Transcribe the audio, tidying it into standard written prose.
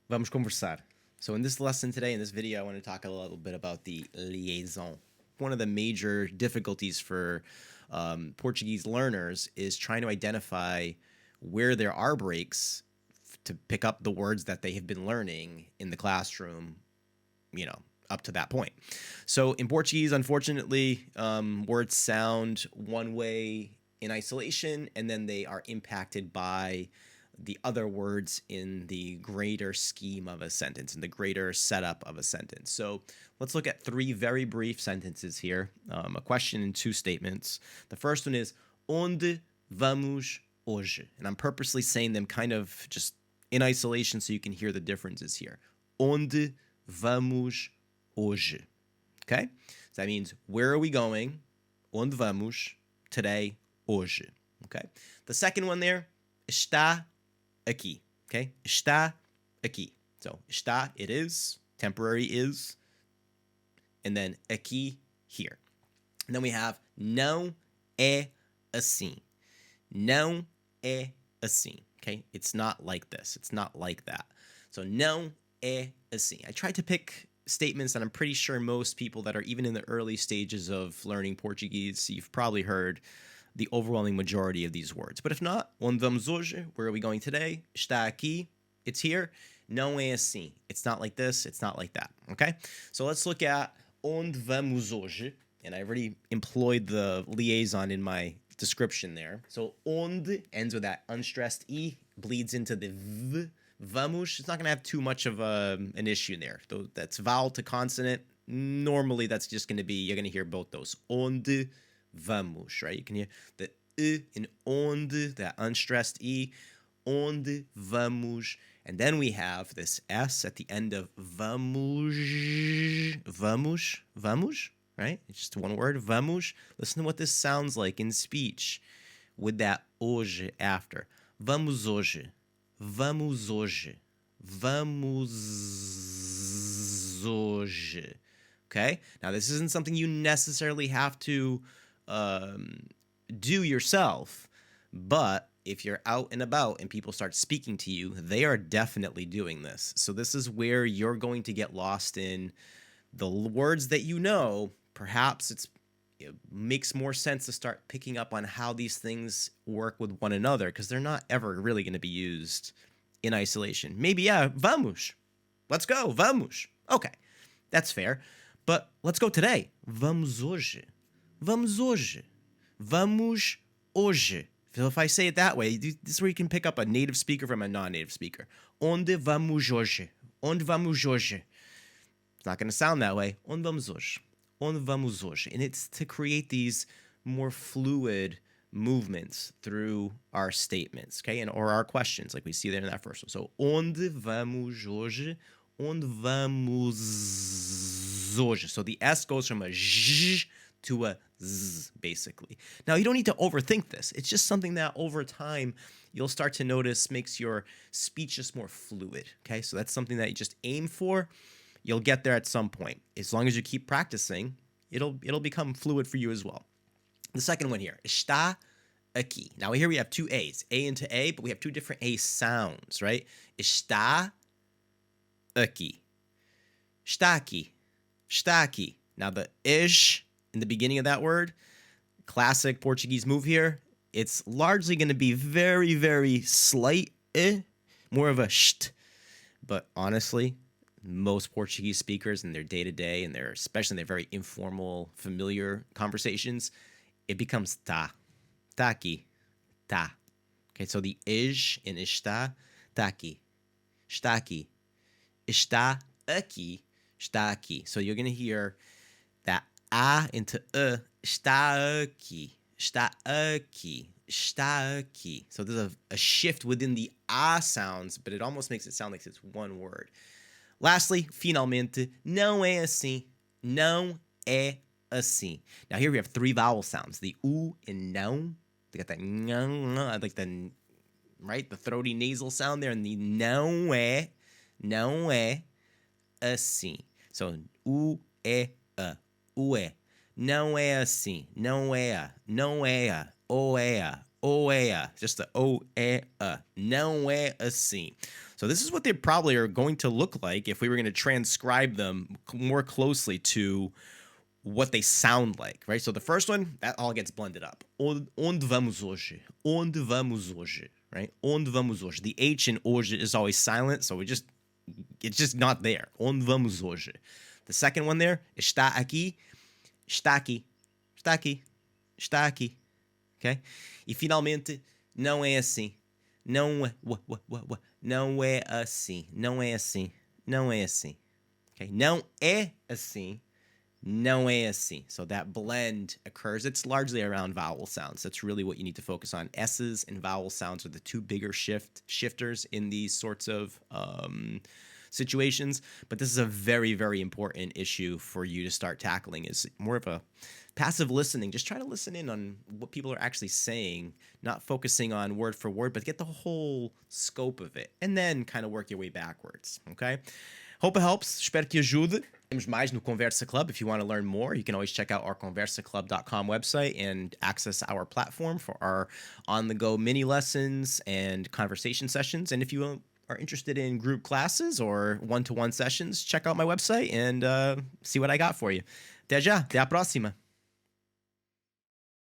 Vamos conversar. So in this lesson today, in this video, I want to talk a little bit about the liaison. One of the major difficulties for Portuguese learners is trying to identify where there are breaks to pick up the words that they have been learning in the classroom, up to that point. So in Portuguese, unfortunately, words sound one way in isolation, and then they are impacted by the other words in the greater scheme of a sentence, in the greater setup of a sentence. So let's look at three very brief sentences here, a question and two statements. The first one is, Onde vamos hoje? And I'm purposely saying them kind of just in isolation so you can hear the differences here. Onde vamos hoje? Okay? So that means, where are we going? Onde vamos? Today, hoje. Okay? The second one there, está aqui. Okay? Está aqui. So, está, it is. Temporary is. And then aqui, here. And then we have não é assim. Não é assim. Okay? It's not like this. It's not like that. So, não é assim. I tried to pick statements that I'm pretty sure most people that are even in the early stages of learning Portuguese, you've probably heard the overwhelming majority of these words. But if not, onde vamos hoje? Where are we going today? Está aqui. It's here. Não é assim. It's not like this. It's not like that. Okay? So let's look at onde vamos hoje. And I already employed the liaison in my description there. So onde ends with that unstressed E, bleeds into the V. Vamos, it's not going to have too much of an issue there. Though that's vowel to consonant. Normally, that's just going to be, you're going to hear both those. Onde vamos, right? You can hear the in onde, that unstressed E. Onde vamos. And then we have this S at the end of vamos. Vamos. Vamos, right? It's just one word, vamos. Listen to what this sounds like in speech with that hoje after. Vamos hoje. Vamos hoje. Vamos hoje. Okay? Now, this isn't something you necessarily have to do yourself, but if you're out and about and people start speaking to you, they are definitely doing this. So this is where you're going to get lost in the words that you know. Perhaps it makes more sense to start picking up on how these things work with one another, because they're not ever really going to be used in isolation. Maybe, yeah, vamos. Let's go, vamos. Okay, that's fair. But let's go today. Vamos hoje. Vamos hoje. Vamos hoje. So if I say it that way, this is where you can pick up a native speaker from a non-native speaker. Onde vamos hoje? Onde vamos hoje? It's not going to sound that way. Onde vamos hoje? Onde vamos hoje? And it's to create these more fluid movements through our statements, okay, and or our questions, like we see there in that first one. So, onde vamos hoje? Onde vamos hoje? So the S goes from a zh to a z, basically. Now, you don't need to overthink this. It's just something that over time you'll start to notice makes your speech just more fluid, okay? So that's something that you just aim for. You'll get there at some point. As long as you keep practicing, it'll become fluid for you as well. The second one here, está aqui. Now here we have two A's, A into A, but we have two different A sounds, right? Está aqui. Está aqui. Está aqui. Now the ish in the beginning of that word, classic Portuguese move here, it's largely going to be very, very slight, more of a sht. But honestly, most Portuguese speakers in their day-to-day and especially in their very informal, familiar conversations, it becomes tá. Tá aqui. Tá. Okay, so the is in está, tá aqui. Está aqui. Está aqui. Está aqui. So you're going to hear that a into está aqui. Está aqui. Está aqui. So there's a shift within the a sounds, but it almost makes it sound like it's one word. Lastly, finalmente, não é assim. Não é assim. Now here we have three vowel sounds. The U in não. They got that não, like the, right? The throaty nasal sound there. And the não é assim. So, U é a. U é. Não é assim. Não é a. Não é a. O é a. O é a. Just the O é a. Não é assim. So this is what they probably are going to look like if we were going to transcribe them more closely to what they sound like, right? So the first one, that all gets blended up. Onde vamos hoje? Onde vamos hoje? Right? Onde vamos hoje? The H in hoje is always silent, so it's just not there. Onde vamos hoje? The second one there, está aqui, está aqui, está aqui, está aqui. Okay? E finalmente, não é assim. Não é, não é assim. Não é assim. Não é assim. Okay? Não é assim. Não é assim. So that blend occurs. It's largely around vowel sounds. That's really what you need to focus on. S's and vowel sounds are the two bigger shifters in these sorts of situations. But this is a very, very important issue for you to start tackling. Is more of a passive listening. Just try to listen in on what people are actually saying, not focusing on word for word, but get the whole scope of it. And then kind of work your way backwards. Okay? Hope it helps. Espero que ajude. Temos mais no Conversa Club. If you want to learn more, you can always check out our conversaclub.com website and access our platform for our on-the-go mini lessons and conversation sessions. And if you are interested in group classes or one-to-one sessions, check out my website and see what I got for you. Até já. Até a próxima.